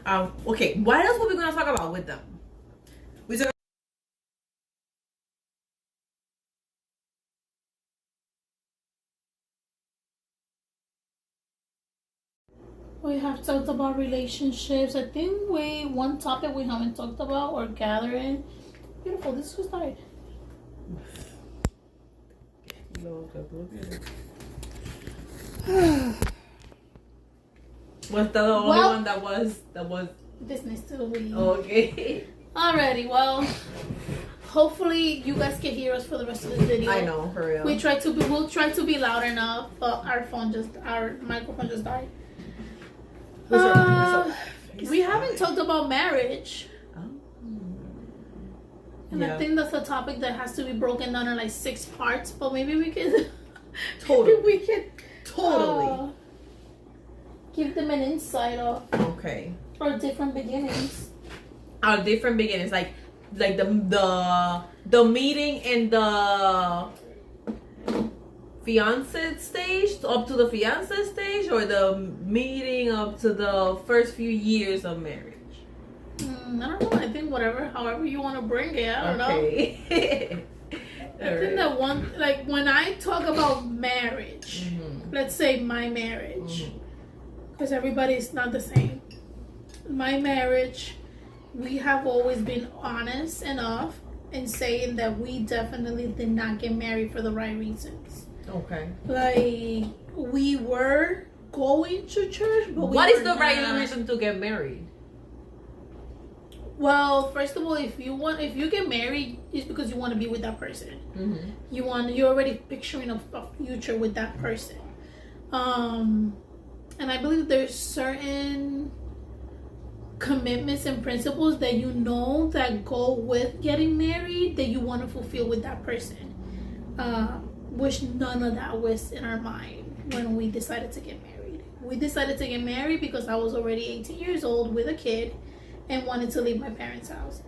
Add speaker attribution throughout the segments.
Speaker 1: Okay, what else were we gonna talk about with them? We talk.
Speaker 2: We have talked about relationships. I think one topic we haven't talked about or gathering. Beautiful. This was died.
Speaker 1: Was that the only one that was
Speaker 2: This needs to be
Speaker 1: okay?
Speaker 2: Alrighty. Well, hopefully you guys can hear us for the rest of the video.
Speaker 1: I know, for real.
Speaker 2: We'll try to be loud enough, but our microphone just died. We haven't talked about marriage. And I think that's a topic that has to be broken down in like 6 parts, but maybe we can
Speaker 1: totally
Speaker 2: give them an insight of or different beginnings.
Speaker 1: Different beginnings, like the meeting in the fiancé stage, up to the fiancé stage, or the meeting up to the first few years of marriage.
Speaker 2: I don't know. I think however you want to bring it. I don't know. I think that when I talk about marriage, let's say my marriage, because everybody's not the same. My marriage, we have always been honest enough in saying that we definitely did not get married for the right reasons.
Speaker 1: Okay.
Speaker 2: Like, we were going to church, but
Speaker 1: what is the right reason to get married?
Speaker 2: Well, first of all, if you get married, it's because you want to be with that person. You're already picturing a future with that person. And I believe there's certain commitments and principles that that go with getting married that you want to fulfill with that person. Which none of that was in our mind when we decided to get married. We decided to get married because I was already 18 years old with a kid and wanted to leave my parents' house.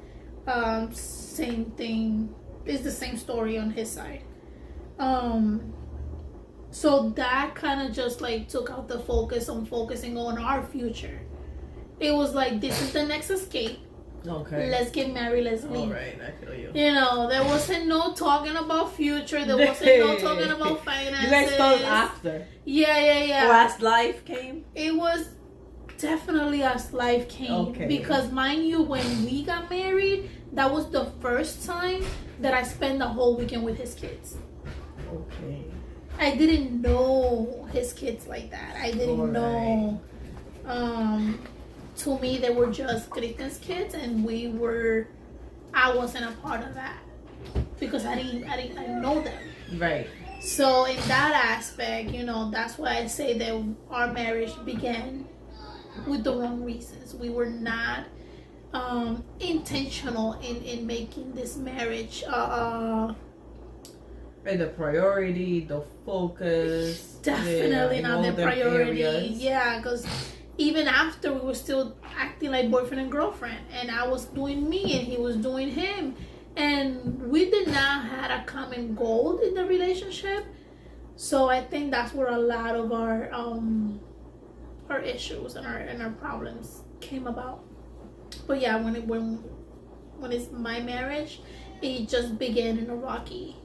Speaker 2: Same thing. It's the same story on his side. So that kind of just like took out the focus on focusing on our future. It was like, this is the next escape.
Speaker 1: Okay.
Speaker 2: Let's get married. Let's leave.
Speaker 1: All right, I feel you.
Speaker 2: There wasn't no talking about future. There wasn't no talking about finances.
Speaker 1: You guys thought after.
Speaker 2: Yeah.
Speaker 1: Or as life came.
Speaker 2: It was definitely as life came.
Speaker 1: Okay.
Speaker 2: Because mind you, when we got married, that was the first time that I spent the whole weekend with his kids.
Speaker 1: Okay.
Speaker 2: I didn't know his kids like that. I didn't know. To me, they were just Christian's kids, and I wasn't a part of that because I didn't know them.
Speaker 1: Right.
Speaker 2: So in that aspect, that's why I say that our marriage began with the wrong reasons. We were not intentional in making this marriage
Speaker 1: and the priority, the focus.
Speaker 2: Definitely not the priority. Areas. Yeah, because even after, we were still acting like boyfriend and girlfriend, and I was doing me and he was doing him, and we did not have a common goal in the relationship. So I think that's where a lot of our issues and our problems came about. But yeah, when it's my marriage, it just began in a rocky.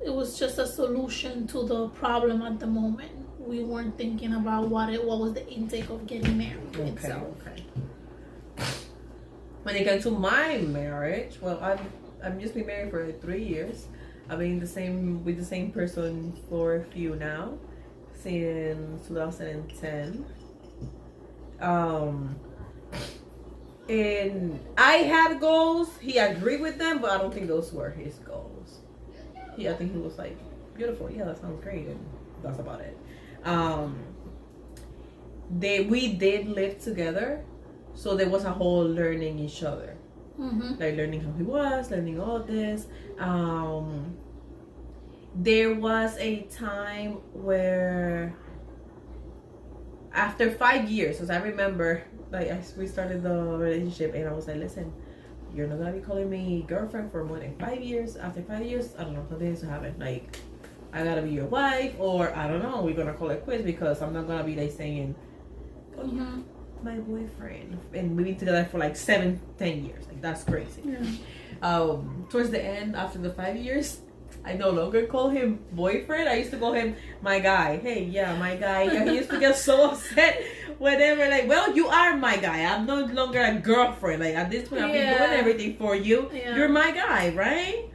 Speaker 2: It was just a solution to the problem at the moment. We weren't thinking about what was the intake of getting married itself.
Speaker 1: Okay. When it comes to my marriage, well, I've just been married for 3 years. I've been with the same person for a few now, since 2010. And I had goals. He agreed with them, but I don't think those were his goals. I think he was like, beautiful. Yeah, that sounds great, and that's about it. We did live together, so there was a whole learning each other, like learning how he was, learning all this. There was a time where after 5 years, because I remember, like, we started the relationship, and I was like, listen, you're not gonna be calling me girlfriend for more than 5 years. After 5 years, I don't know, something needs to happen. Like, I gotta be your wife, or I don't know, we're gonna call it quits, because I'm not gonna be like saying, oh yeah, my boyfriend, and we've been together for like 7-10 years. Like that's crazy. Towards the end, after the 5 years, I no longer call him boyfriend. I used to call him my guy. Hey, yeah, my guy. And he used to get so upset whenever, like, well, you are my guy. I'm no longer a girlfriend. Like, at this point, I've been doing everything for you. Yeah. You're my guy, right?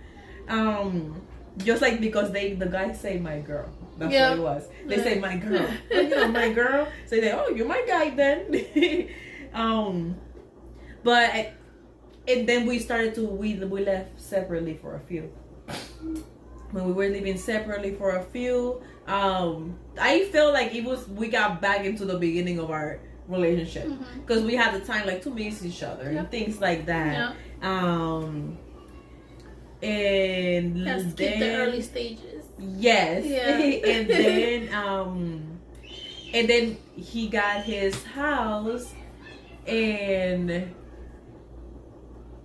Speaker 1: Just like because the guys say my girl. That's what it was. They say my girl. Oh, you know, my girl. So they, oh, you're my guy then. But and then we started to we left separately for a few. When we were living separately for a few, I felt like we got back into the beginning of our relationship because we had the time like to miss each other and things like that. And
Speaker 2: let's keep the early stages.
Speaker 1: Yes. And then he got his house and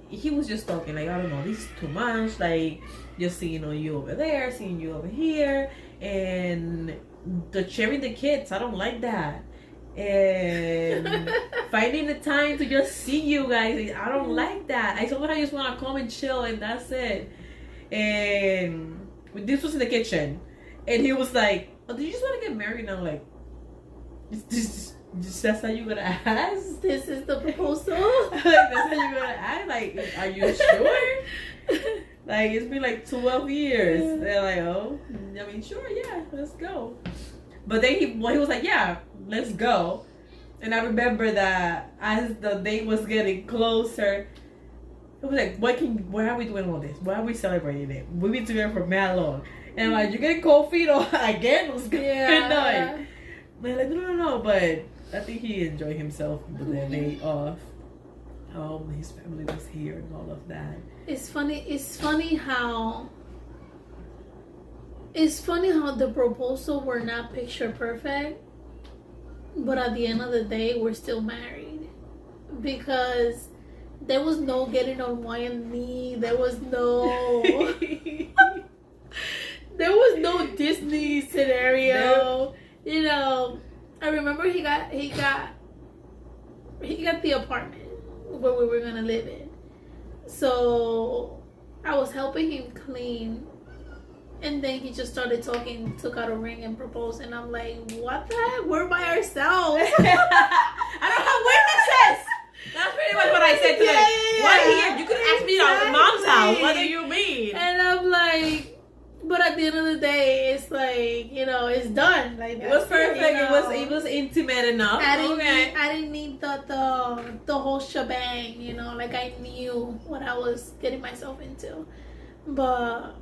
Speaker 1: he was just talking like, I don't know, this is too much, like just seeing you over there, seeing you over here, and the sharing the kids, I don't like that. And finding the time to just see you guys, I don't like that. I sometimes just want to come and chill and that's it. And this was in the kitchen and he was like, oh, did you just want to get married? And I'm like, that's how you gonna ask?
Speaker 2: This is the proposal?
Speaker 1: Like, that's how you gonna ask? Like, are you sure? Like, it's been like 12 years. They're like, oh, I mean, sure, yeah, let's go. But then he was like, yeah, let's go. And I remember that as the date was getting closer, it was like, why are we doing all this? Why are we celebrating it? We've been together for mad long. And I'm like, you're getting cold feet again? What's going on? They're like, no, but I think he enjoyed himself with the day off. His family was here and all of that.
Speaker 2: It's funny how the proposal were not picture perfect, but at the end of the day we're still married because there was no getting on one knee. There was no Disney scenario. You know, I remember he got the apartment where we were gonna live in. So I was helping him clean, and then he just started talking, took out a ring and proposed, and I'm like, what the heck? We're by ourselves.
Speaker 1: I don't have witnesses. That's pretty much what I said to him. Why here? You could ask me at mom's house. What do you mean?
Speaker 2: And I'm like, but at the end of the day, it's like, it's done. Like,
Speaker 1: it was perfect. It was intimate enough.
Speaker 2: I didn't need the whole shebang. Like I knew what I was getting myself into. But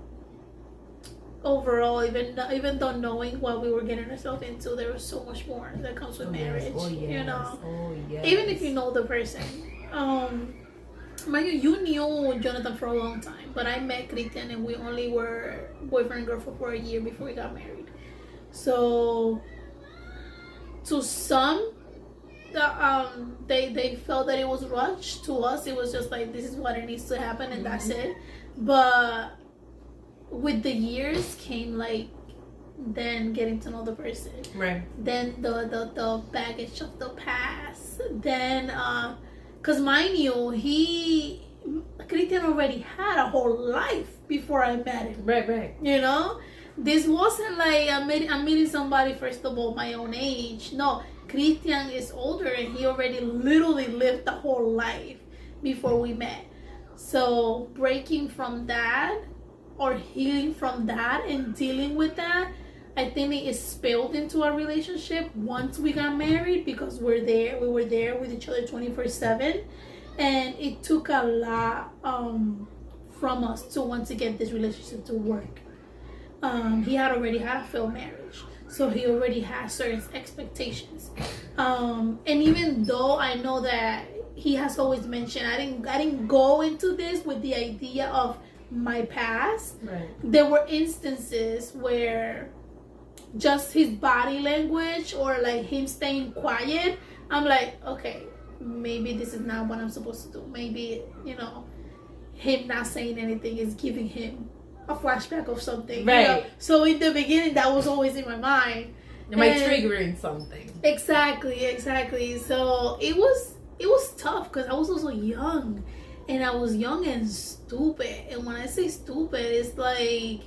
Speaker 2: overall, even though knowing what we were getting ourselves into, there was so much more that comes with marriage. Even if you know the person. You knew Jonathan for a long time, but I met Christian and we only were boyfriend and girlfriend for a year before we got married. So to some, they felt that it was rushed. To us, it was just like, this is what it needs to happen and that's it. But with the years came like then getting to know the person,
Speaker 1: right?
Speaker 2: Then the baggage of the past, then because mind you, Christian already had a whole life before I met him.
Speaker 1: Right.
Speaker 2: This wasn't like I'm meeting somebody, first of all, my own age. No, Christian is older and he already literally lived the whole life before we met. So breaking from that or healing from that and dealing with that, I think it spilled into our relationship once we got married because we were there with each other 24/7, and it took a lot from us to want to get this relationship to work. He had already had a failed marriage, so he already had certain expectations. And even though I know that he has always mentioned, I didn't go into this with the idea of my past.
Speaker 1: Right.
Speaker 2: There were instances where just his body language or like him staying quiet, I'm like, okay, maybe this is not what I'm supposed to do. Maybe, him not saying anything is giving him a flashback of something.
Speaker 1: Right.
Speaker 2: So in the beginning, that was always in my mind.
Speaker 1: Am I triggering something?
Speaker 2: Exactly. So it was tough because I was also young, and I was young and stupid. And when I say stupid, it's like,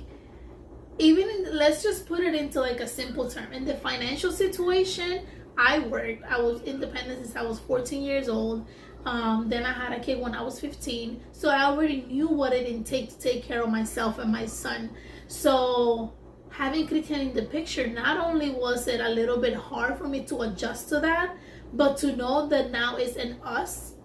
Speaker 2: let's just put it into like a simple term. In the financial situation, I was independent since I was 14 years old. Then I had a kid when I was 15, so I already knew what it entailed to take care of myself and my son. So having Christian in the picture, not only was it a little bit hard for me to adjust to that, but to know that now it's an us,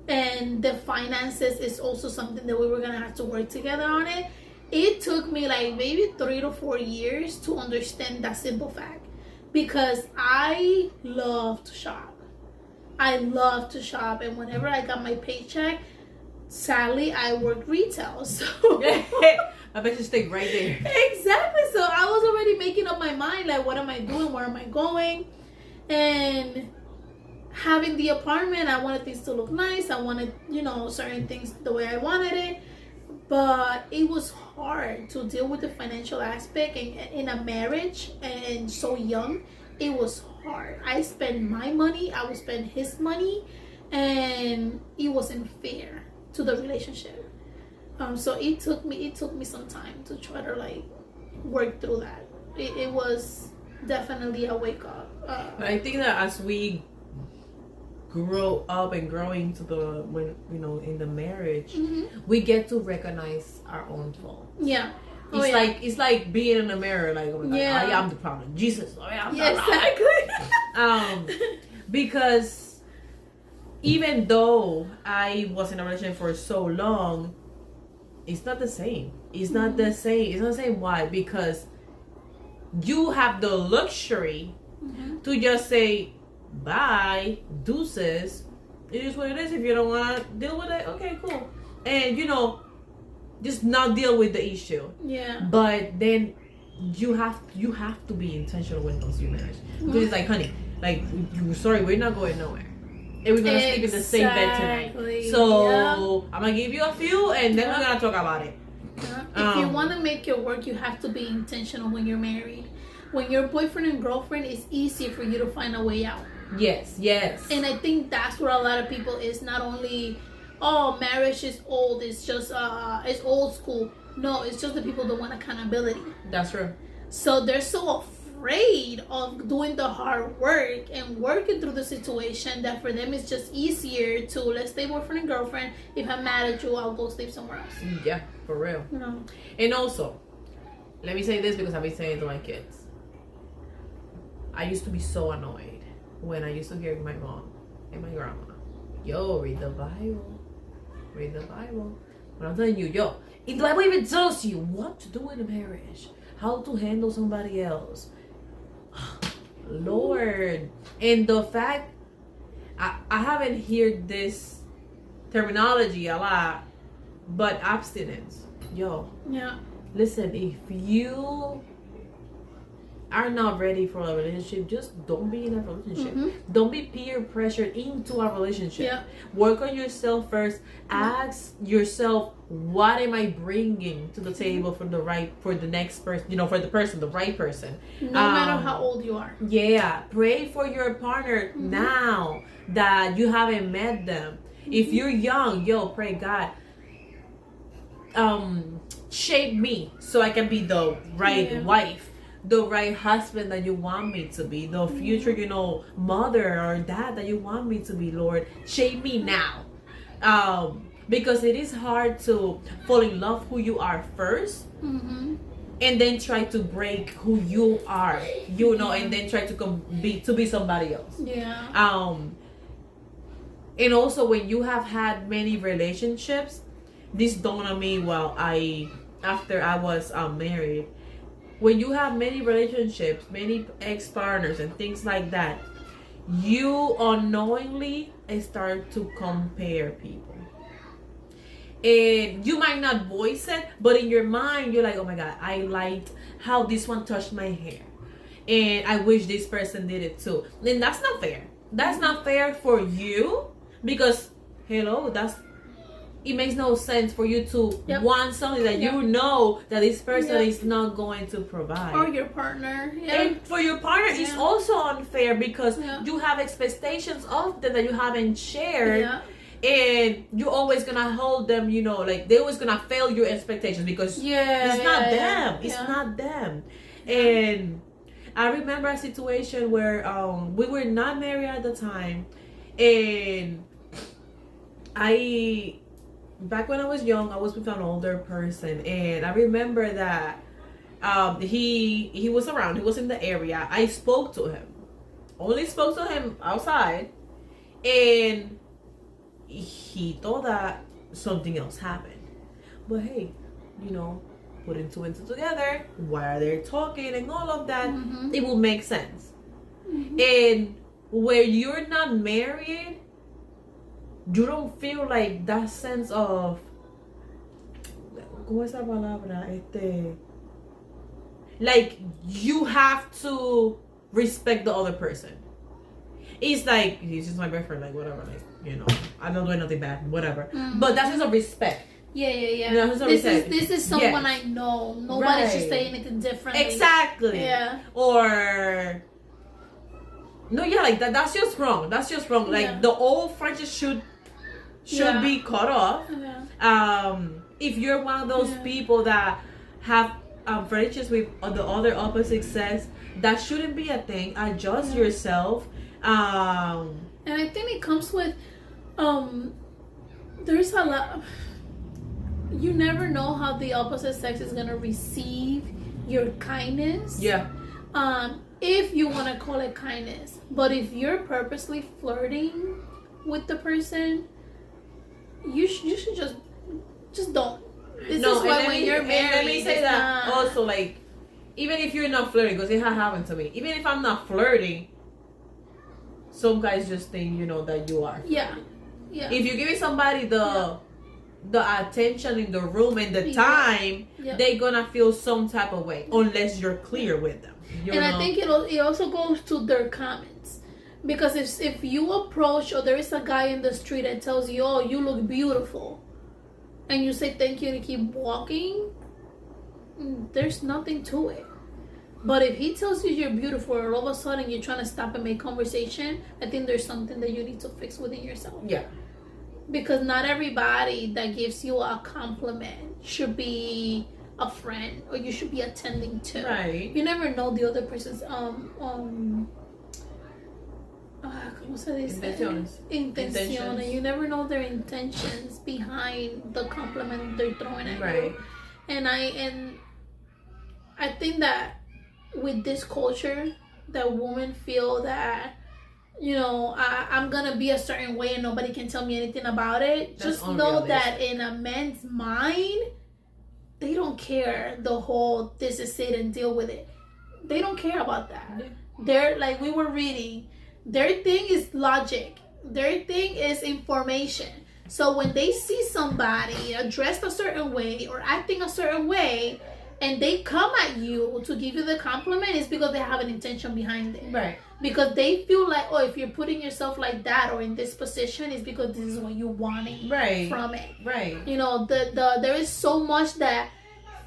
Speaker 2: and the finances is also something that we were gonna have to work together on it. It took me like maybe 3 to 4 years to understand that simple fact, because I love to shop. And whenever I got my paycheck, sadly, I worked retail, so
Speaker 1: I bet you stay right there.
Speaker 2: Exactly. So I was already making up my mind, like, what am I doing? Where am I going? And having the apartment, I wanted things to look nice. I wanted, certain things the way I wanted it. But it was hard to deal with the financial aspect in a marriage, and so young. It was hard. I spent my money, I would spend his money, and it wasn't fair to the relationship. So it took me some time to try to like work through that. It was definitely a wake up.
Speaker 1: But I think that as we grow up and growing to in the marriage, we get to recognize our own faults.
Speaker 2: Yeah.
Speaker 1: It's like being in the mirror, like, oh my God, I am the problem. Jesus, I am the
Speaker 2: problem.
Speaker 1: Exactly. Because even though I was in a relationship for so long, it's not the same. It's not the same. Why? Because you have the luxury to just say, bye, deuces. It is what it is. If you don't want to deal with it, okay, cool. And, just not deal with the issue.
Speaker 2: Yeah.
Speaker 1: But then you have to be intentional when it comes to your marriage. Because it's like, honey, like, sorry, we're not going nowhere. And we're gonna sleep in the same bed tonight. So I'm gonna give you a few, and then we're gonna talk about it.
Speaker 2: If you want to make it work, you have to be intentional when you're married. When you're boyfriend and girlfriend, it's easier for you to find a way out.
Speaker 1: Yes.
Speaker 2: And I think that's what a lot of people is. Not only, marriage is old, it's just it's old school. No, it's just the people that want accountability.
Speaker 1: That's true.
Speaker 2: So they're so afraid of doing the hard work and working through the situation that for them it's just easier to, let's stay boyfriend and girlfriend. If I'm mad at you, I'll go sleep somewhere else.
Speaker 1: Yeah, for real. And also, let me say this because I've been saying it to my kids. I used to be so annoyed when I used to hear my mom and my grandma, read the Bible. But I'm telling you, in the Bible even tells you what to do in a marriage, how to handle somebody else. Lord. And the fact, I haven't heard this terminology a lot, but abstinence.
Speaker 2: Yeah.
Speaker 1: Listen, if you are not ready for a relationship, just don't be in a relationship. Don't be peer pressured into a relationship.
Speaker 2: Yeah.
Speaker 1: Work on yourself first. Ask yourself, what am I bringing to the table for the next person, for the person, the right person.
Speaker 2: No matter how old you are.
Speaker 1: Yeah. Pray for your partner now that you haven't met them. If you're young, pray, God, shape me so I can be the right wife, the right husband that you want me to be, the future, mother or dad that you want me to be. Lord, shape me now. Because it is hard to fall in love who you are first, and then try to break who you are, and then try to be somebody else.
Speaker 2: Yeah.
Speaker 1: And also, when you have had many relationships, this dawned on me after I was married. When you have many relationships, many ex-partners and things like that, you unknowingly start to compare people. And you might not voice it, but in your mind, you're like, oh my God, I liked how this one touched my hair. And I wish this person did it too. And that's not fair. That's not fair for you, because, hello, it makes no sense for you to
Speaker 2: Yep.
Speaker 1: want something that
Speaker 2: Yep.
Speaker 1: you know that this person
Speaker 2: Yep.
Speaker 1: is not going to provide.
Speaker 2: Or your partner. Yeah.
Speaker 1: And for your partner, it's
Speaker 2: Yeah.
Speaker 1: also unfair because
Speaker 2: Yeah.
Speaker 1: you have expectations of them that you haven't shared.
Speaker 2: Yeah.
Speaker 1: And you're always gonna hold them, you know, like they're always gonna fail your expectations because
Speaker 2: Yeah.
Speaker 1: it's not
Speaker 2: yeah,
Speaker 1: them.
Speaker 2: yeah.
Speaker 1: It's not them. And I remember a situation where we were not married at the time, and back when I was young, I was with an older person, and I remember that he was around. He was in the area. I spoke to him. Only spoke to him outside, and he thought that something else happened. But hey, you know, putting two and two together, why are they talking and all of that,
Speaker 2: Mm-hmm.
Speaker 1: it will make sense.
Speaker 2: Mm-hmm.
Speaker 1: And where you're not married, you don't feel like that sense of, ¿cómo es la palabra? Like you have to respect the other person. It's like, he's just my boyfriend, like whatever, like, you know, I'm not doing nothing bad, whatever.
Speaker 2: Mm-hmm.
Speaker 1: But that's just a respect.
Speaker 2: Yeah.
Speaker 1: No,
Speaker 2: This is someone
Speaker 1: Yes.
Speaker 2: I know. Nobody should
Speaker 1: Right.
Speaker 2: say anything differently.
Speaker 1: Exactly.
Speaker 2: Yeah.
Speaker 1: Or no, yeah, like that's just wrong. That's just wrong. Like
Speaker 2: Yeah.
Speaker 1: the old friendship should
Speaker 2: Yeah.
Speaker 1: be cut off.
Speaker 2: Yeah.
Speaker 1: If you're one of those
Speaker 2: Yeah.
Speaker 1: people that have friendships with the other opposite sex, that shouldn't be a thing. Adjust
Speaker 2: Yeah.
Speaker 1: yourself.
Speaker 2: And I think it comes with there's a lot. You never know how the opposite sex is gonna receive your kindness.
Speaker 1: Yeah.
Speaker 2: If you want to call it kindness, but if you're purposely flirting with the person, you should just don't. This
Speaker 1: No,
Speaker 2: is why
Speaker 1: and
Speaker 2: when you're married,
Speaker 1: let me say
Speaker 2: it's
Speaker 1: that
Speaker 2: not-
Speaker 1: also, like, even if you're not flirting, because it has happened to me. Even if I'm not flirting, some guys just think, you know, that you are.
Speaker 2: Yeah.
Speaker 1: If you're giving somebody the attention in the room and the
Speaker 2: Yeah.
Speaker 1: time,
Speaker 2: Yeah.
Speaker 1: they're gonna feel some type of way unless you're clear with them. You
Speaker 2: And
Speaker 1: know?
Speaker 2: I think it also goes to their comments, because if you approach, or there is a guy in the street that tells you, "Oh, you look beautiful," and you say thank you and keep walking, there's nothing to it. But if he tells you you're beautiful, or all of a sudden you're trying to stop and make conversation, I think there's something that you need to fix within yourself.
Speaker 1: Yeah.
Speaker 2: Because not everybody that gives you a compliment should be a friend, or you should be attending to.
Speaker 1: Right.
Speaker 2: You never know the other person's ¿cómo se dice? Intenciones. You never know their intentions behind the compliment they're throwing at
Speaker 1: Right.
Speaker 2: you. And I think that with this culture, that women feel that, you know, I'm gonna be a certain way and nobody can tell me anything about it.
Speaker 1: That's
Speaker 2: Just know
Speaker 1: unrealistic.
Speaker 2: that in a man's mind, they don't care the whole this is it and deal with it. They don't care about that.
Speaker 1: Yeah.
Speaker 2: They're like, we were reading, their thing is logic. Their thing is information. So when they see somebody dressed a certain way or acting a certain way, and they come at you to give you the compliment, it's because they have an intention behind it.
Speaker 1: Right.
Speaker 2: Because they feel like, oh, if you're putting yourself like that or in this position, it's because this is what you're wanting
Speaker 1: Right.
Speaker 2: from it.
Speaker 1: Right.
Speaker 2: You know, there is so much that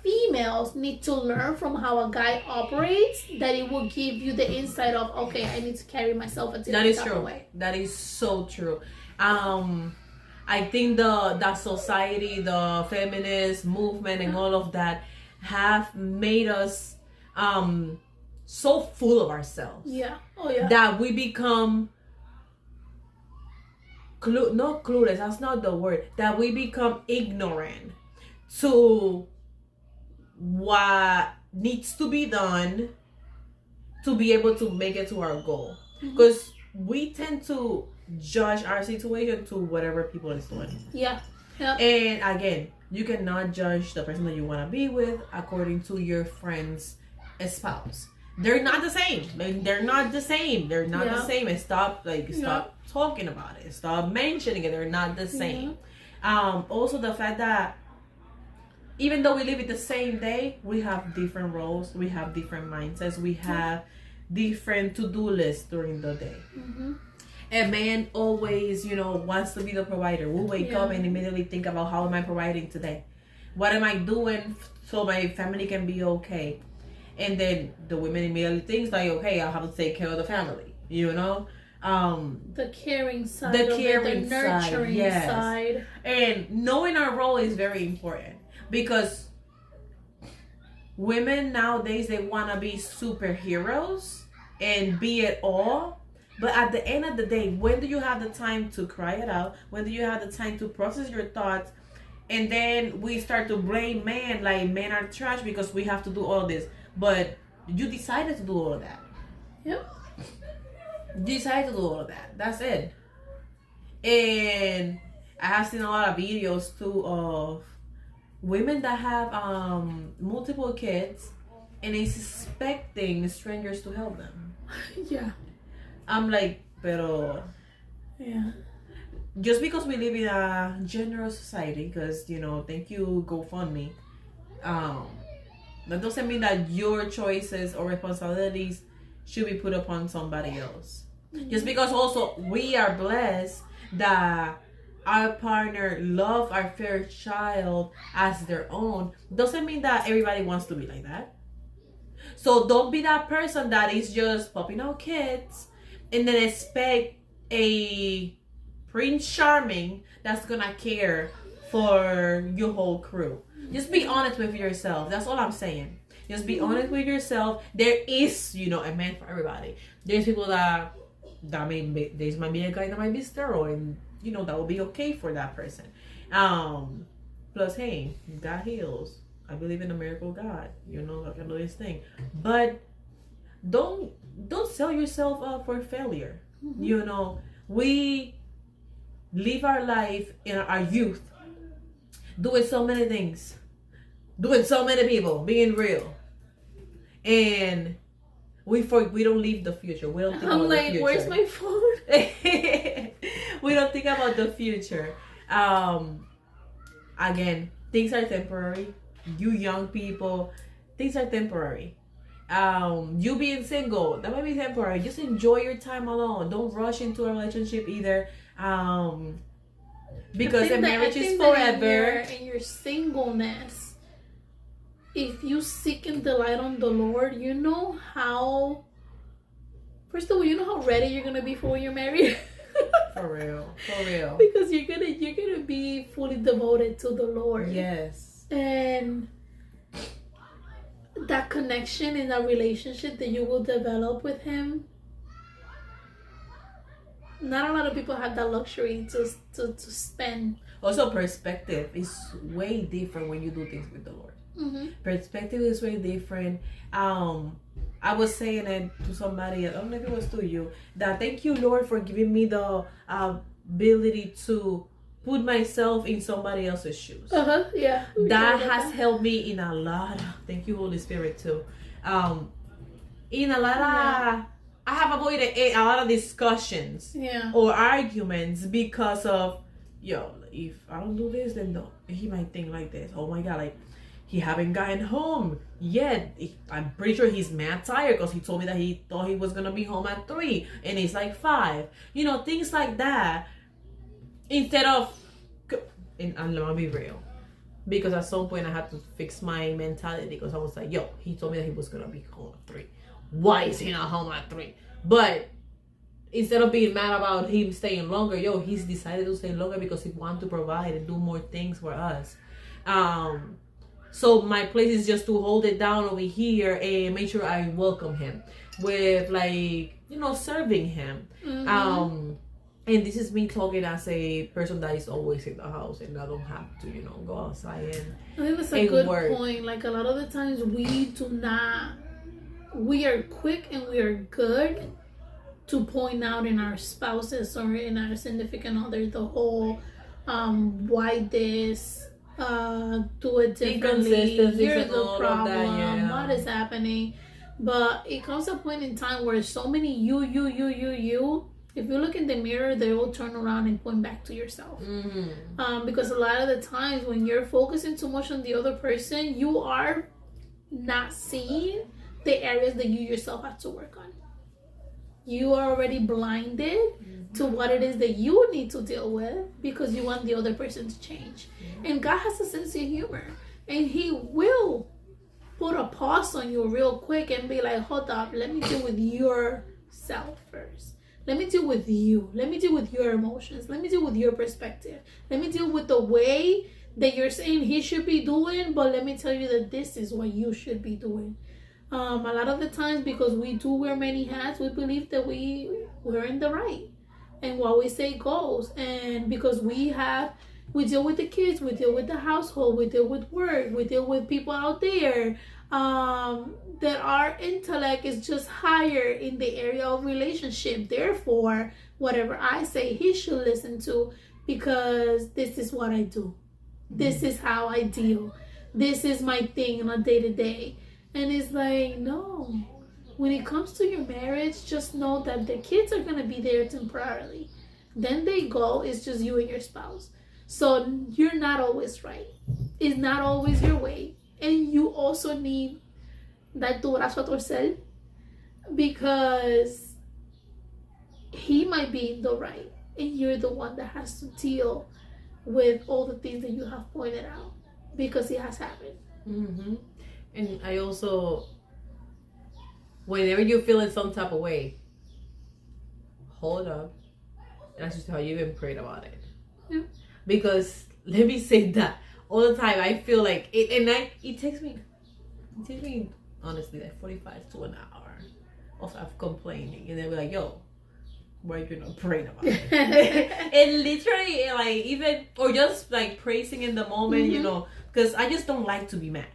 Speaker 2: females need to learn from how a guy operates, that it will give you the insight of, okay, I need to carry myself a
Speaker 1: That
Speaker 2: different
Speaker 1: is
Speaker 2: type
Speaker 1: true.
Speaker 2: of way.
Speaker 1: That is so true. I think that society, the feminist movement, and all of that have made us so full of ourselves.
Speaker 2: Yeah. Oh yeah.
Speaker 1: That we become not clueless. That's not the word. That we become ignorant to what needs to be done to be able to make it to our goal. Because we tend to judge our situation to whatever people is doing.
Speaker 2: Yeah. Yep.
Speaker 1: And again, you cannot judge the person that you want to be with according to your friend's spouse. They're not the same. They're not the same. They're not the same. And stop talking about it. Stop mentioning it. They're not the same. Also, the fact that even though we live in the same day, we have different roles. We have different mindsets. We have different to-do lists during the day. a man always, wants to be the provider. We'll wake up and immediately think about, how am I providing today? What am I doing so my family can be okay? And then the women immediately thinks like, okay, I'll have to take care of the family,
Speaker 2: the caring side,
Speaker 1: the
Speaker 2: nurturing side.
Speaker 1: And knowing our role is very important, because women nowadays, they want to be superheroes and be it all. But at the end of the day, when do you have the time to cry it out? When do you have the time to process your thoughts? And then we start to blame men, like men are trash because we have to do all this. But you decided to do all of that.
Speaker 2: Yep.
Speaker 1: You decided to do all of that. That's it. And I have seen a lot of videos too of women that have multiple kids and is expecting strangers to help them.
Speaker 2: Yeah.
Speaker 1: I'm like, pero...
Speaker 2: Yeah.
Speaker 1: Just because we live in a generous society, because, thank you, GoFundMe, that doesn't mean that your choices or responsibilities should be put upon somebody else. Mm-hmm. Just because also we are blessed that our partner love our fair child as their own, doesn't mean that everybody wants to be like that. So don't be that person that is just popping out kids and then expect a Prince Charming that's gonna care for your whole crew. Just be honest with yourself. That's all I'm saying. Just be honest with yourself. There is, a man for everybody. There's people that there might be a guy that might be sterile, and that will be okay for that person. Plus, hey, God heals. I believe in a miracle God. I can do this thing. But don't sell yourself up for failure. Mm-hmm. We live our life in our youth doing so many things, doing so many people, being real, and we don't live the future. We don't think about the future.
Speaker 2: Where's my phone?
Speaker 1: We don't think about the future. Again, things are temporary. You young people, things are temporary. You being single, that might be temporary. Just enjoy your time alone. Don't rush into a relationship either. Because a marriage is forever.
Speaker 2: In your singleness, if you seek and delight on the Lord, first of all, how ready you're gonna be for when you're married.
Speaker 1: For real.
Speaker 2: Because you're gonna be fully devoted to the Lord.
Speaker 1: Yes.
Speaker 2: And that connection in that relationship that you will develop with Him. Not a lot of people have that luxury to spend. Also,
Speaker 1: perspective is way different when you do things with the Lord.
Speaker 2: Mm-hmm.
Speaker 1: Perspective is way different. I was saying it to somebody, I don't know if it was to you, that thank you, Lord, for giving me the ability to put myself in somebody else's shoes.
Speaker 2: Yeah.
Speaker 1: That has helped me in a lot. Thank you, Holy Spirit, too. In a lot of... I have avoided a lot of discussions or arguments because of, if I don't do this, then he might think like this. Oh my God, like, he haven't gotten home yet. I'm pretty sure he's mad tired because he told me that he thought he was going to be home at 3 and it's like 5. Things like that. Instead of, and let me be real. Because at some point I had to fix my mentality because I was like, he told me that he was going to be home at 3. Why is he not home at 3? But instead of being mad about him staying longer, he's decided to stay longer because he wants to provide and do more things for us. So my place is just to hold it down over here and make sure I welcome him with serving him.
Speaker 2: Mm-hmm.
Speaker 1: And this is me talking as a person that is always in the house and I don't have to, go outside and
Speaker 2: I think that's a good
Speaker 1: work.
Speaker 2: point. Like a lot of the times we are quick and we are good to point out in our spouses or in our significant other the whole why this, do it differently, here's the problem, what is happening. But it comes a point in time where so many you, if you look in the mirror, they will turn around and point back to yourself.
Speaker 1: Mm-hmm.
Speaker 2: Because a lot of the times when you're focusing too much on the other person, you are not seeing the areas that you yourself have to work on. You are already blinded to what it is that you need to deal with because you want the other person to change. And God has a sense of humor, and He will put a pause on you real quick and be like, hold up, let me deal with yourself first. Let me deal with you. Let me deal with your emotions. Let me deal with your perspective. Let me deal with the way that you're saying he should be doing, but let me tell you that this is what you should be doing. A lot of the times, because we do wear many hats, we believe that we're in the right. And what we say goes. And because we deal with the kids, we deal with the household, we deal with work, we deal with people out there, that our intellect is just higher in the area of relationship. Therefore, whatever I say, he should listen to, because this is what I do. This is how I deal. This is my thing on a day-to-day. And it's like, no. When it comes to your marriage, just know that the kids are going to be there temporarily. Then they go, it's just you and your spouse. So you're not always right. It's not always your way. And you also need that tu brazo a torcer, because he might be in the right and you're the one that has to deal with all the things that you have pointed out, because it has happened.
Speaker 3: Mm-hmm. And I also, whenever you're feeling some type of way, hold up and ask yourself how you even prayed about it.
Speaker 2: Yeah.
Speaker 3: Because let me say that all the time I feel like it, and it takes me honestly like 45 to an hour of complaining, and then be like, yo, why you not praying about it? And literally, like, even, or just like praising in the moment, you know, because I just don't like to be mad.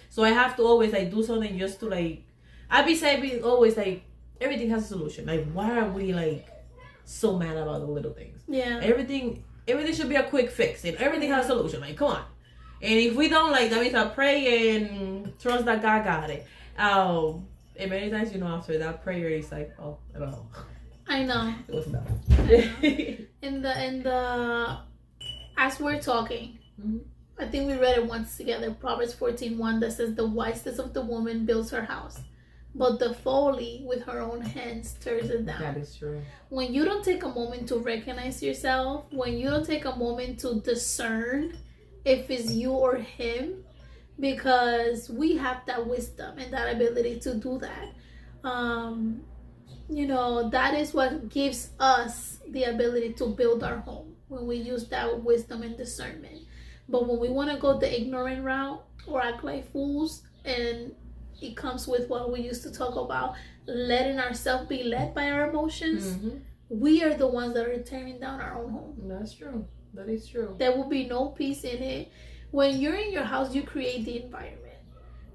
Speaker 3: So I have to always like do something just to like, I be saying always like, everything has a solution. Like, why are we like so mad about the little things?
Speaker 2: Yeah.
Speaker 3: Everything should be a quick fix, and everything has a solution. Like, come on. And if we don't, like, that means I pray and trust that God got it. And many times, you know, after that prayer, it's like, oh, I don't know.
Speaker 2: I know.
Speaker 3: It was bad.
Speaker 2: In the as we're talking, I think we read it once together, Proverbs 14:1, that says, the wisest of the woman builds her house, but the folly with her own hands tears it down.
Speaker 3: That is true.
Speaker 2: When you don't take a moment to recognize yourself, when you don't take a moment to discern if it's you or him, because we have that wisdom and that ability to do that. You know, that is what gives us the ability to build our home, when we use that wisdom and discernment. But when we want to go the ignorant route or act like fools, and it comes with what we used to talk about, letting ourselves be led by our emotions, we are the ones that are tearing down our own home.
Speaker 3: That's true. That is true.
Speaker 2: There will be no peace in it. When you're in your house, you create the environment.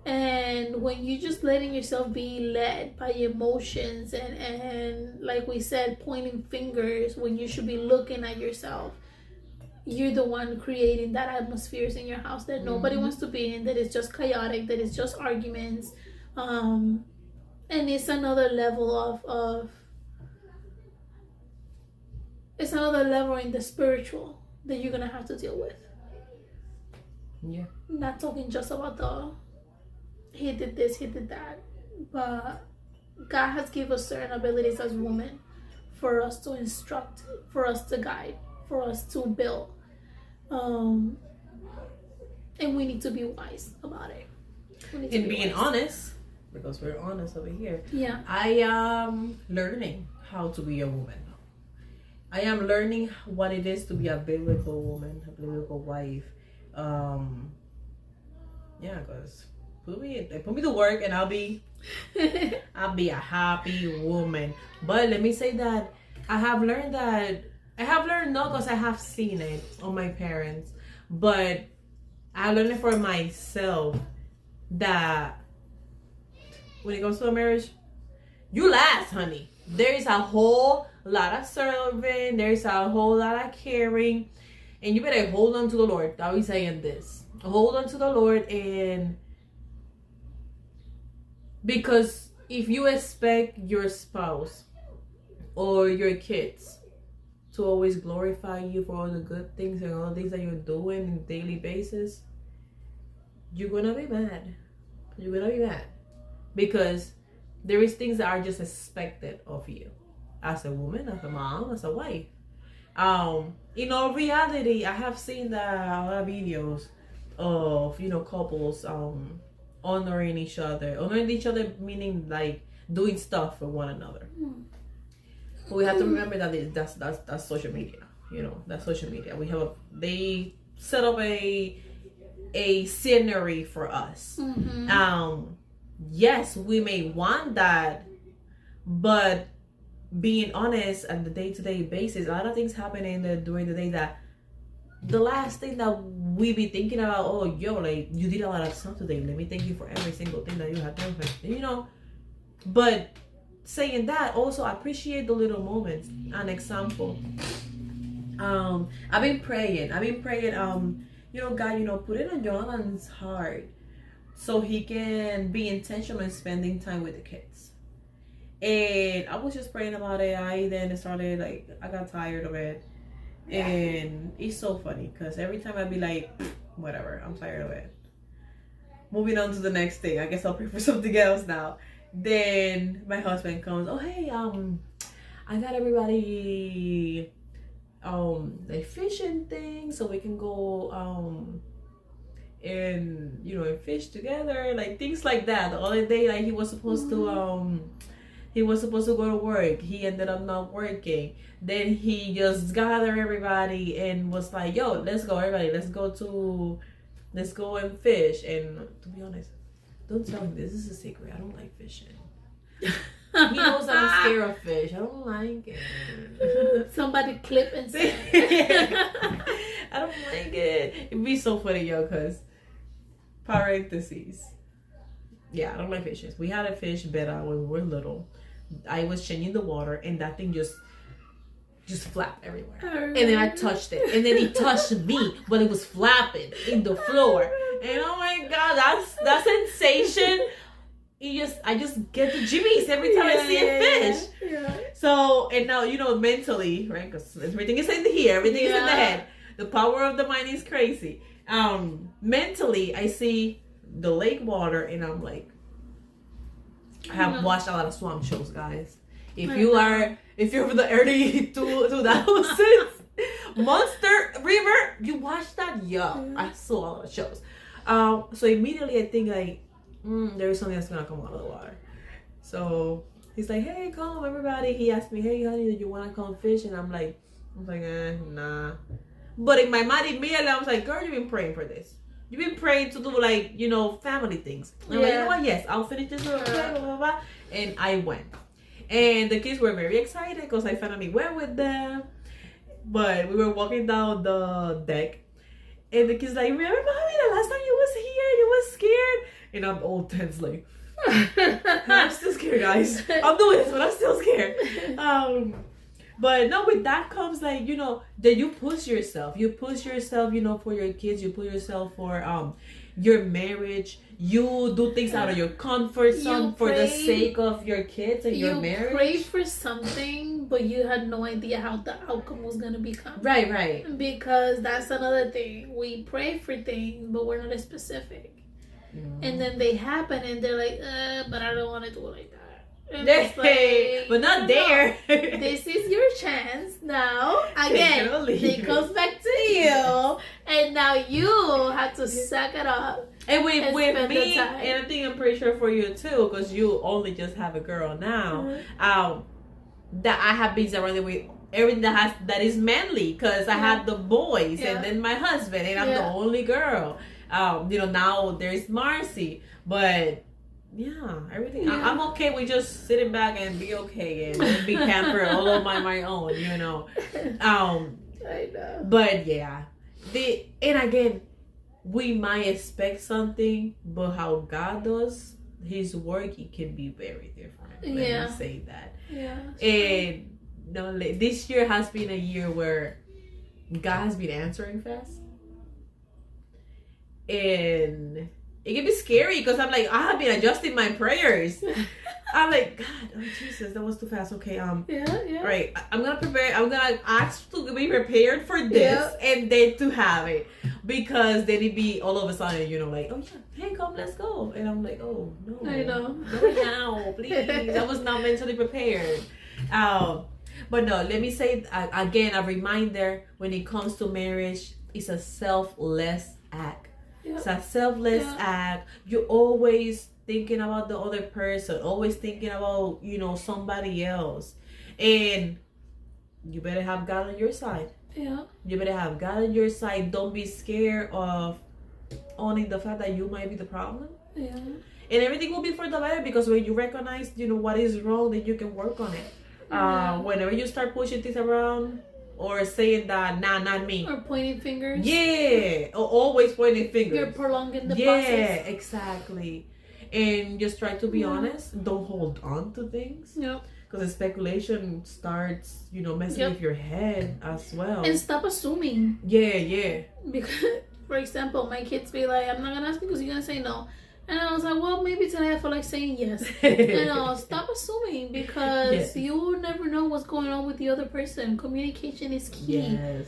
Speaker 2: And when you're just letting yourself be led by emotions and like we said, pointing fingers when you should be looking at yourself, you're the one creating that atmospheres in your house that nobody wants to be in, that is just chaotic, that is just arguments. And it's another level of it's another level in the spiritual that you're gonna have to deal with.
Speaker 3: Yeah.
Speaker 2: Not talking just about the he did this, he did that, but God has given us certain abilities as women for us to instruct, for us to guide, for us to build, and we need to be wise about it.
Speaker 3: And being honest, because we're honest over here.
Speaker 2: Yeah.
Speaker 3: I am learning how to be a woman. I am learning what it is to be a biblical woman, a biblical wife. Yeah, because put me to work and I'll be a happy woman. But let me say that I have learned not because I have seen it on my parents, but I learned it for myself, that when it comes to a marriage, you last, honey. There is a whole lot of serving, there's a whole lot of caring, and you better hold on to the Lord. I'll be saying this. Hold on to the Lord, and because if you expect your spouse or your kids to always glorify you for all the good things and all the things that you're doing on a daily basis, you're gonna be mad. You're gonna be mad because there is things that are just expected of you. as a woman, as a mom, as a wife. In all reality, I have seen that a lot of videos of, you know, couples honoring each other meaning like doing stuff for one another. But we have to remember that that's social media. You know, that's social media. They set up a scenery for us. Yes, we may want that, but being honest on the day-to-day basis, a lot of things happen during the day that the last thing that we be thinking about, oh, yo, like, you did a lot of stuff today, let me thank you for every single thing that you have done, you know. But saying that, also appreciate the little moments. An example, I've been praying, you know, God, you know, put it on Jonathan's heart so he can be intentional in spending time with the kids. And I was just praying about it. I got tired of it. And it's so funny because every time I'd be like, whatever, I'm tired of it. Moving on to the next thing. I guess I'll pray for something else now. Then my husband comes, oh, hey, I got everybody like fishing thing so we can go and, you know, and fish together, like things like that. The other day, like he was supposed to go to work. He ended up not working. Then he just gathered everybody and was like, yo, let's go, everybody, let's go and fish. And to be honest, don't tell him this is a secret, I don't like fishing. He knows that I'm scared of fish. I don't like it.
Speaker 2: Somebody clip and say
Speaker 3: I don't like it. It'd be so funny, yo, because parentheses. Yeah, I don't like fishes. We had a fish betta when we were little. I was changing the water and that thing just flapped everywhere. And then I touched it. And then it touched me, but it was flapping in the floor. And oh my God, that sensation. I just get the jimmies every time I see a fish.
Speaker 2: Yeah.
Speaker 3: So, and now, you know, mentally, right? Because everything is in here, everything is in the head. The power of the mind is crazy. Mentally, I see the lake water and I'm like, I have watched a lot of swamp shows, guys. If you're from the early 2000s, Monster River, you watch that? Yo, I saw a lot of shows. So immediately I think like, there is something that's gonna come out of the water. So he's like, hey, come everybody. He asked me, hey honey, do you wanna come fish? And I'm like, nah. But in my mind immediately I was like, girl, you've been praying for this. You've been praying to do like, you know, family things. And I'm like, you know what? Yes, I'll finish this little play, blah, blah, blah. And I went. And the kids were very excited because I finally went with them. But we were walking down the deck. And the kids like, remember, mommy, the last time you was here, you was scared. And I'm all tense like, I'm still scared, guys. I'm doing this, but I'm still scared. But no, with that comes like, you know, that you push yourself. You push yourself, you know, for your kids. You push yourself for your marriage. You do things out of your comfort zone for the sake of your kids and your marriage. You prayed
Speaker 2: for something, but you had no idea how the outcome was going to become.
Speaker 3: Right.
Speaker 2: Because that's another thing. We pray for things, but we're not specific. And then they happen and they're like, but I don't want to do it like that.
Speaker 3: Like, but not there.
Speaker 2: This is your chance now. Again, it comes back to you, and now you have to suck it up.
Speaker 3: And with me, and I think I'm pretty sure for you too, because you only just have a girl now. That I have been surrounded with everything that is manly, because I have the boys and then my husband, and I'm the only girl. You know, now there's Marcy, but. Yeah, everything. Yeah. I'm okay with just sitting back and be okay and be pampered all on my own, you know.
Speaker 2: I know.
Speaker 3: But yeah, and again, we might expect something, but how God does His work, it can be very different. Let me say that.
Speaker 2: Yeah.
Speaker 3: And no, this year has been a year where God has been answering fast, and it can be scary because I'm like, I have been adjusting my prayers. I'm like, God, oh Jesus, that was too fast. Okay, right. I'm gonna prepare. I'm gonna ask to be prepared for this, and then to have it, because then it be all of a sudden, you know, like, oh yeah, hey, come, let's go, and I'm like, oh no,
Speaker 2: I know,
Speaker 3: no now, please. I was not mentally prepared. But no, let me say again, a reminder when it comes to marriage, it's a selfless act.
Speaker 2: Yeah.
Speaker 3: It's a selfless act. You're always thinking about the other person, always thinking about, somebody else. And you better have God on your side.
Speaker 2: Yeah.
Speaker 3: You better have God on your side. Don't be scared of owning the fact that you might be the problem.
Speaker 2: Yeah.
Speaker 3: And everything will be for the better, because when you recognize, what is wrong, then you can work on it. Whenever you start pushing things around or saying that, nah, not me.
Speaker 2: Or pointing fingers.
Speaker 3: Yeah. Or always pointing fingers.
Speaker 2: You're prolonging the process.
Speaker 3: Yeah, exactly. And just try to be honest. Don't hold on to things.
Speaker 2: Yeah.
Speaker 3: Because the speculation starts, messing with your head as well.
Speaker 2: And stop assuming.
Speaker 3: Yeah.
Speaker 2: Because, for example, my kids be like, I'm not going to ask you because you're going to say no. And I was like, well, maybe today I feel like saying yes. Stop assuming, because you will never know what's going on with the other person. Communication is key.
Speaker 3: Yes.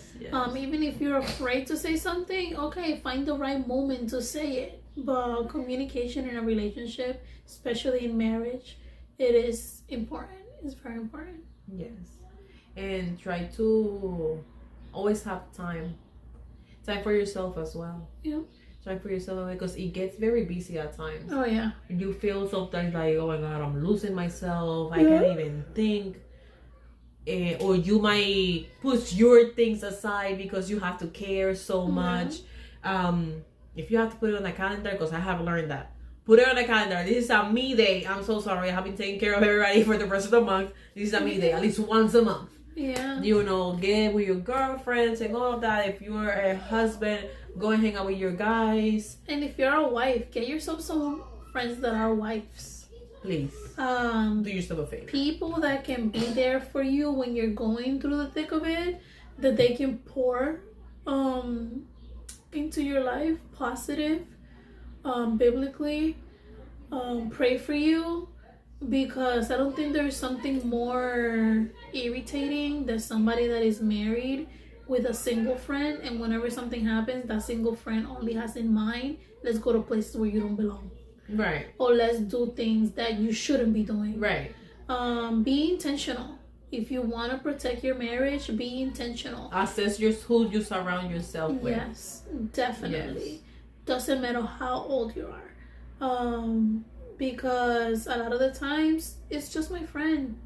Speaker 2: Even if you're afraid to say something, okay, find the right moment to say it. But communication in a relationship, especially in marriage, it is important. It's very important.
Speaker 3: Yes. And try to always have time for yourself as well.
Speaker 2: Yeah.
Speaker 3: Time for yourself, because it gets very busy at times.
Speaker 2: Oh yeah.
Speaker 3: You feel sometimes like, oh my God, I'm losing myself. I can't even think. Or you might push your things aside because you have to care so much. If you have to put it on the calendar, because I have learned that. Put it on the calendar. This is a me day. I'm so sorry. I have been taking care of everybody for the rest of the month. This is a me day, at least once a month.
Speaker 2: Yeah.
Speaker 3: Get with your girlfriends and all of that. If you're a husband, go and hang out with your guys.
Speaker 2: And if you're a wife, get yourself some friends that are wives.
Speaker 3: Please. Do yourself a favor.
Speaker 2: People that can be there for you when you're going through the thick of it, that they can pour into your life, positive, biblically, pray for you. Because I don't think there's something more irritating than somebody that is married with a single friend, and whenever something happens, that single friend only has in mind, let's go to places where you don't belong.
Speaker 3: Right.
Speaker 2: Or let's do things that you shouldn't be doing.
Speaker 3: Right.
Speaker 2: Be intentional. If you want to protect your marriage, be intentional.
Speaker 3: Assess who you surround yourself with.
Speaker 2: Yes, definitely.
Speaker 3: Yes.
Speaker 2: Doesn't matter how old you are. Because a lot of the times, it's just my friend.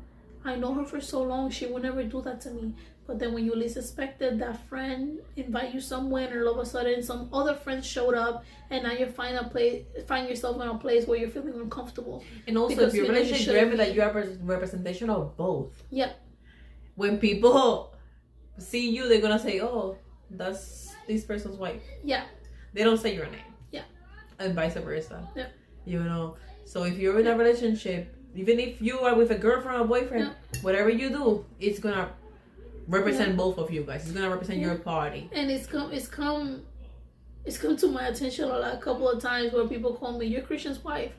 Speaker 2: I know her for so long, she would never do that to me. But then when you least expect it, that friend invite you somewhere, and all of a sudden some other friends showed up, and now you find yourself in a place where you're feeling uncomfortable.
Speaker 3: And also, if your relationship, remember that you are a representation of both.
Speaker 2: Yep.
Speaker 3: When people see you, they're gonna say, "Oh, that's this person's wife."
Speaker 2: Yeah.
Speaker 3: They don't say your name.
Speaker 2: Yeah.
Speaker 3: And vice versa.
Speaker 2: Yep.
Speaker 3: So if you're in a relationship, even if you are with a girlfriend or boyfriend, whatever you do, it's gonna represent both of you guys. It's gonna represent your party.
Speaker 2: And it's come to my attention a couple of times where people call me your Christian's wife,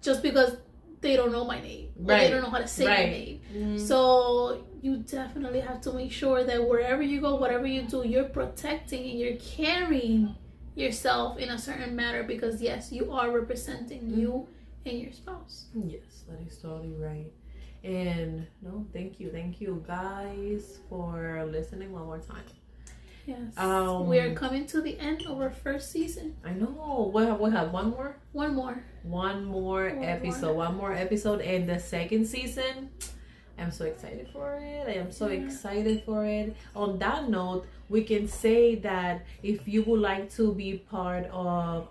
Speaker 2: just because they don't know my name. Right. Or they don't know how to say my name. Mm-hmm. So you definitely have to make sure that wherever you go, whatever you do, you're protecting and you're carrying yourself in a certain manner, because yes, you are representing you and your spouse.
Speaker 3: Yes, that is totally right. And no, thank you guys for listening one more time.
Speaker 2: Yes. We are coming to the end of our first season.
Speaker 3: I know. We have one more? One more episode, and the second season. I'm so excited for it. On that note, we can say that if you would like to be part of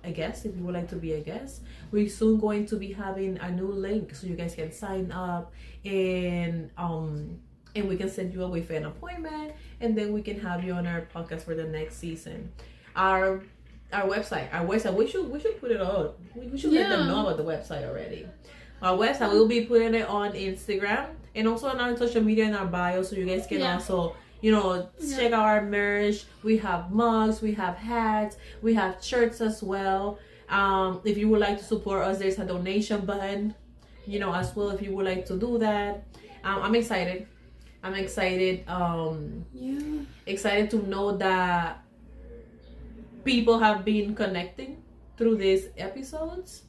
Speaker 3: a guest, if you would like to be a guest, we're soon going to be having a new link so you guys can sign up, and we can send you away for an appointment, and then we can have you on our podcast for the next season. Our website, we should put it on. We should let them know about the website already. Our website, we'll be putting it on Instagram and also on our social media in our bio, so you guys can also check out our merch. We have mugs, we have hats, we have shirts as well. If you would like to support us, there's a donation button as well, if you would like to do that. I'm excited excited to know that people have been connecting through these episodes.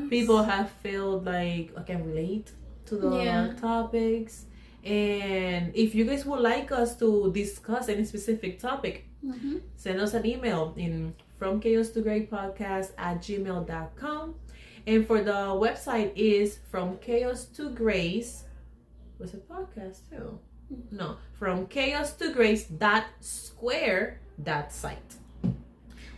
Speaker 3: People have felt like I can relate to the topics, And if you guys would like us to discuss any specific topic, send us an email in from chaos to great podcast at gmail.com. And for the website is from chaos to grace. Was it podcast too? No, from chaos to grace .square.site.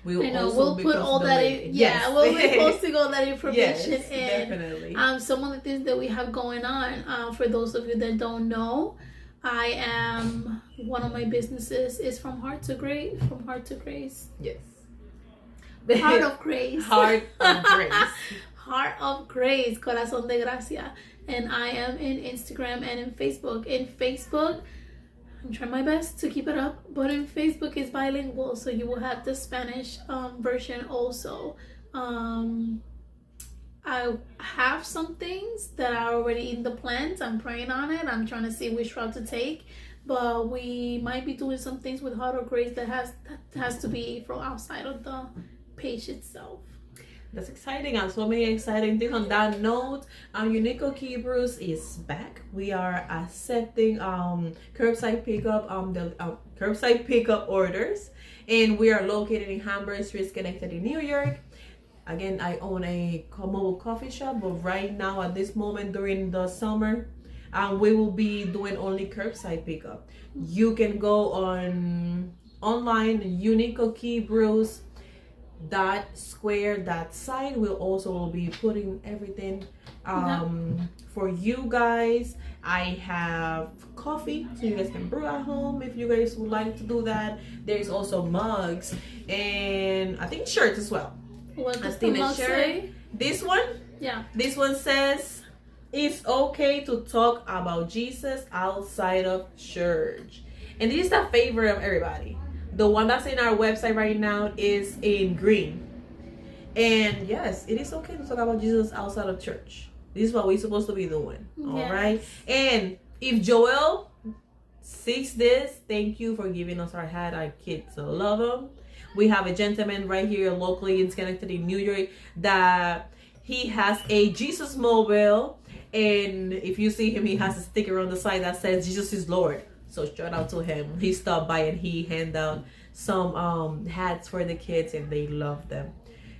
Speaker 2: We'll put all that in. Yeah, we'll be posting all that information
Speaker 3: yes,
Speaker 2: in.
Speaker 3: Definitely.
Speaker 2: Some of the things that we have going on, for those of you that don't know, one of my businesses is from heart to grace.
Speaker 3: Yes.
Speaker 2: Heart of grace.
Speaker 3: Heart of grace.
Speaker 2: Heart of grace. Corazón de gracia. And I am in Instagram and in Facebook. In Facebook, I'm trying my best to keep it up, but in Facebook is bilingual, so you will have the Spanish version also. I have some things that are already in the plans. I'm praying on it. I'm trying to see which route to take, but we might be doing some things with Heart of Grace that has to be from outside of the page itself.
Speaker 3: That's exciting, and so many exciting things. On that note, Unico Hebrews is back. We are accepting curbside pickup curbside pickup orders, and we are located in Hamburg Street, Schenectady, New York. Again, I own a mobile coffee shop, but right now at this moment during the summer, we will be doing only curbside pickup. You can go online Unico Hebrews .square.site. We'll also be putting everything for you guys. I have coffee so you guys can brew at home if you guys would like to do that. There's also mugs and I think shirts as well.
Speaker 2: What does the mug say?
Speaker 3: This one?
Speaker 2: Yeah.
Speaker 3: This one says it's okay to talk about Jesus outside of church. And this is a favorite of everybody. The one that's in our website right now is in green. And yes, it is okay to talk about Jesus outside of church. This is what we're supposed to be doing. All right. And if Joel sees this, thank you for giving us our hat. Our kids love them. We have a gentleman right here locally in Schenectady, New York, that he has a Jesus mobile. And if you see him, he has a sticker on the side that says Jesus is Lord. So shout out to him. He stopped by and he handed out some hats for the kids and they love them.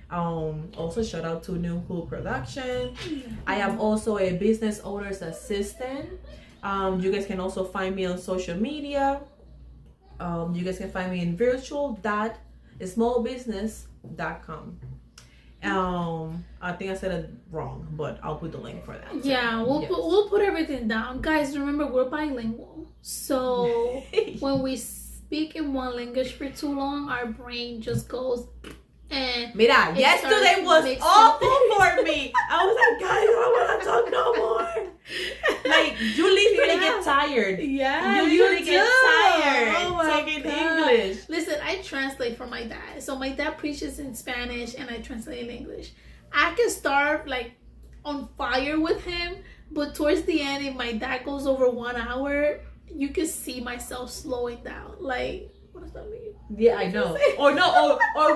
Speaker 3: Also shout out to New Cool Production. I am also a business owner's assistant. You guys can also find me on social media. You guys can find me in virtual.smallbusiness.com. I think I said it wrong, but I'll put the link for that.
Speaker 2: Yeah, we'll put everything down. Guys, remember we're bilingual. So when we speak in one language for too long, our brain just goes and
Speaker 3: Mira, yesterday was awful for me. I was like, guys, I don't want to talk no more. Like, you literally get tired.
Speaker 2: Yeah,
Speaker 3: you usually get tired talking English.
Speaker 2: Listen, I translate for my dad. So my dad preaches in Spanish and I translate in English. I can start like on fire with him, but towards the end, if my dad goes over 1 hour, you can see myself slowing down. Like, what does that mean?
Speaker 3: Yeah, I know. Or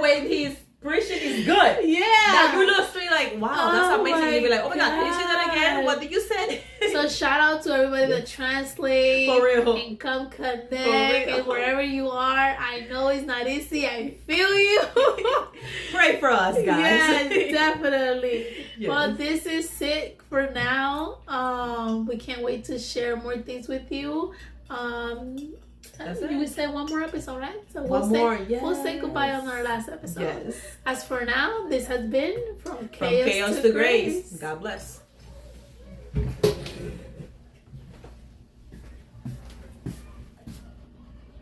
Speaker 3: when he's preaching is good.
Speaker 2: Yeah.
Speaker 3: That you look straight like, wow, that's amazing. You'll be like, oh my God, can you say that again? What did you say?
Speaker 2: So shout out to everybody that translate.
Speaker 3: For real.
Speaker 2: And come connect. And wherever you are, I know it's not easy. I feel you.
Speaker 3: Pray for us, guys.
Speaker 2: Yes, definitely.
Speaker 3: Yes.
Speaker 2: But this is it for now. We can't wait to share more things with you. You would say one more episode, right? So we'll say goodbye on our last episode.
Speaker 3: Yes.
Speaker 2: As for now, this has been From
Speaker 3: Chaos to Grace. God bless.